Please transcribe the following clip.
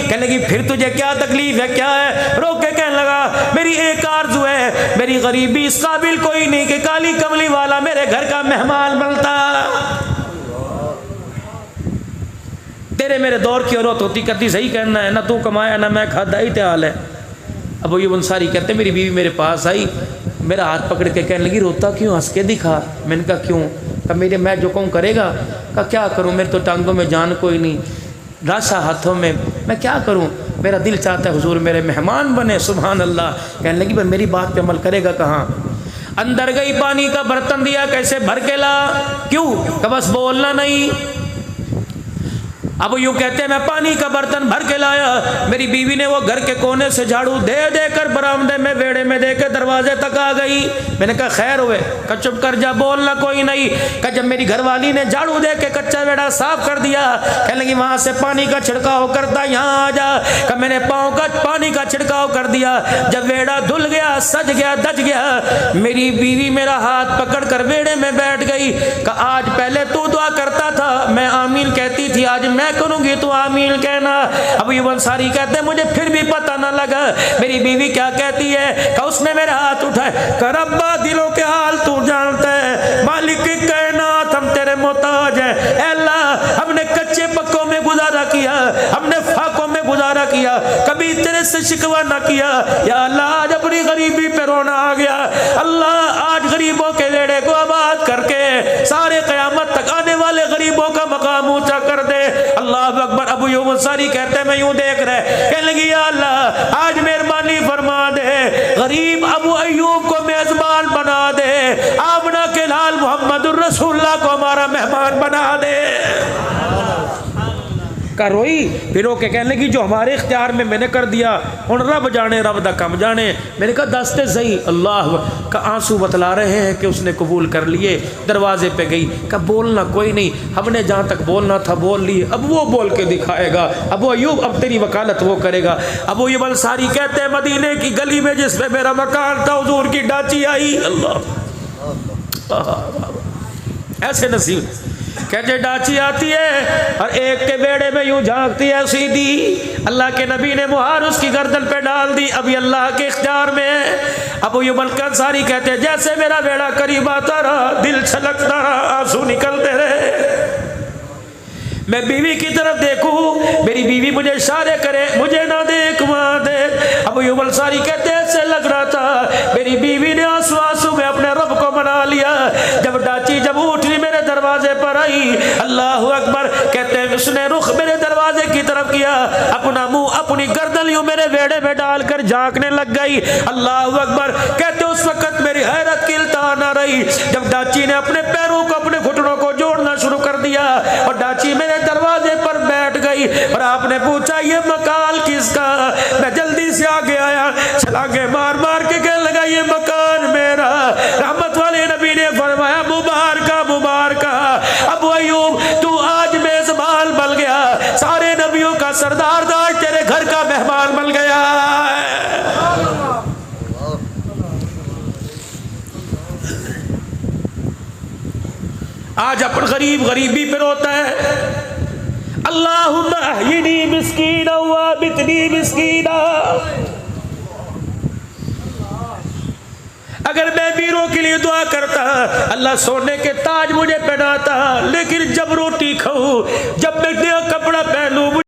کہنے لگی پھر تجھے کیا تکلیف ہے، کیا ہے؟ رو کے کہنے لگا میری ایک آرزو ہے، میری غریبی اس قابل کوئی نہیں کہ کالی کملی والا میرے گھر کا مہمان بنتا۔ تیرے میرے دور کی عورت ہوتی کہتی صحیح کہنا ہے، نہ تو کمایا نہ میں کھادا، ہی حال ہے۔ ابو ایوب انصاری کہتے میری بیوی میرے پاس آئی، میرا ہاتھ پکڑ کے کہنے لگی روتا کیوں، ہنس کے دکھا۔ میں نے کہا کیوں؟ کہا میرے میں جو کہوں کرے گا۔ کہا کیا کروں، میرے تو ٹانگوں میں جان کوئی نہیں، راشا ہاتھوں میں کیا کروں، میرا دل چاہتا ہے حضور میرے مہمان بنے۔ سبحان اللہ۔ کہنے لگی پر میری بات پہ عمل کرے گا کہاں؟ اندر گئی، پانی کا برتن دیا، کیسے بھر کے لا، کیوں؟ کہ بس بولنا نہیں۔ اب یوں کہتے ہیں میں پانی کا برتن بھر کے لایا، میری بیوی نے وہ گھر کے کونے سے جھاڑو دے دے کر برآمدے میں ویڑے میں دے کے دروازے تک آ گئی۔ میں نے کہا خیر ہوئے؟ کہا چپ کر جا، بولنا کوئی نہیں۔ کہ جب میری گھر والی نے جھاڑو دے کے کچا ویڑا صاف کر دیا، کہنے لگی وہاں سے پانی کا چھڑکاؤ کرتا یہاں آ جا۔ کہ میں نے پاؤں کا پانی کا چھڑکاؤ کر دیا، جب ویڑا دھل گیا، سج گیا، دج گیا، میری بیوی میرا ہاتھ پکڑ کر ویڑے میں بیٹھ گئی۔ کہ آج پہلے تو دعا کرتا تھا میں آمین کہتی تھی، آج میں کروں گی تو آمین کہنا۔ ابو ایوب انصاری کہتے ہیں مجھے پھر بھی پتہ نہ لگا میری بیوی کیا کہتی ہے۔ کہ اس نے میرا ہاتھ اٹھائے، کہ ربا دلوں کے حال تو جانتا ہے، مالک کائنات ہم تیرے محتاج ہیں۔ اے اللہ ہم نے کچے پکوں میں گزارا کیا، ہم نے فاقوں میں گزارا کیا، کبھی تیرے سے شکوہ نہ کیا۔ یا اللہ آج اپنی غریبی پہ رونا آ گیا، اللہ آج غریبوں کے ویڑے کو آباد کر کے سارے قیامت تک آنے والے غریبوں کا مقام اونچا کر دے۔ اللہ اکبر۔ ابو ایوب انصاری کہتے ہیں میں یوں دیکھ رہے، کہنے لگی یا اللہ آج مہربانی فرما دے، غریب ابو ایوب کو میزبان بنا دے، آمنہ کے لال محمد الرسول اللہ کو ہمارا مہمان بنا دے۔ کا روئی پھر رو کے کہنے لگی جو ہمارے اختیار میں نے کر دیا، ہن رب جانے رب دا کم جانے۔ میں نے کہا دستے صحیح۔ اللہ کا آنسو بتلا رہے ہیں کہ اس نے قبول کر لیے۔ دروازے پہ گئی، کہ بولنا کوئی نہیں، ہم نے جہاں تک بولنا تھا بول لیے، اب وہ بول کے دکھائے گا۔ ابو ایوب اب تیری وکالت وہ کرے گا۔ ابو ایوب انصاری کہتے ہیں مدینے کی گلی میں جس پہ میرا مکان تھا حضور کی ڈاچی آئی۔ اللہ ایسے نصیب کہتے ڈاچی آتی ہے اور ایک کے بیڑے میں یوں جھانکتی ہے سیدھی، اللہ کے نبی نے مہار اس کی گردن پہ ڈال دی، ابھی اللہ کے اختیار میں ہے۔ ابو ایوب انصاری کہتے ہیں جیسے میرا بیڑا قریب آتا رہا دل چھلکتا رہا، آنسو نکلتے رہے۔ میں بیوی کی طرف دیکھوں، میری بیوی مجھے اشارے کرے، مجھے نہ دیکھ وہاں دیکھ۔ ابو ایوب انصاری کہتے ہیں ایسے لگ رہا تھا میری بیوی نے آنسو آنسو میں اپنے رب کو منا لیا۔ جب ڈاچی جب اٹھی میرے دروازے پر آئی، اللہ اکبر، کہتے ہیں اس نے رخ میرے دروازے کی طرف کیا، اپنا منہ اپنی گردن یوں میرے ویڑے میں ڈال کر جھانکنے لگ گئی۔ اللہ اکبر، کہتے اس وقت میری حیرت کی التہا نہ رہی جب ڈاچی نے اپنے پیروں کو اپنے گھٹنوں کو جوڑنا شروع کر دیا اور ڈاچی میرے دروازے پر بیٹھ گئی اور آپ نے پوچھا یہ مکان کس کا؟ میں جلدی سے آگے آیا، چھلانگے مار مار کے کہنے لگا یہ مکان میرا۔ رحمت والے نبی نے فرمایا مبارکہ مبارکہ، ابو ایوب تو آج میزبان بن گیا، سارے نبیوں کا سردار آج تیرے گھر کا مہمان بن گیا۔ آج اپن غریب غریبی پہ روتا ہے، اللہم احیینی مسکینا وامتنی مسکینا۔ اگر میں بیروں کے لیے دعا کرتا اللہ سونے کے تاج مجھے پہناتا، لیکن جب روٹی کھاؤں، جب میں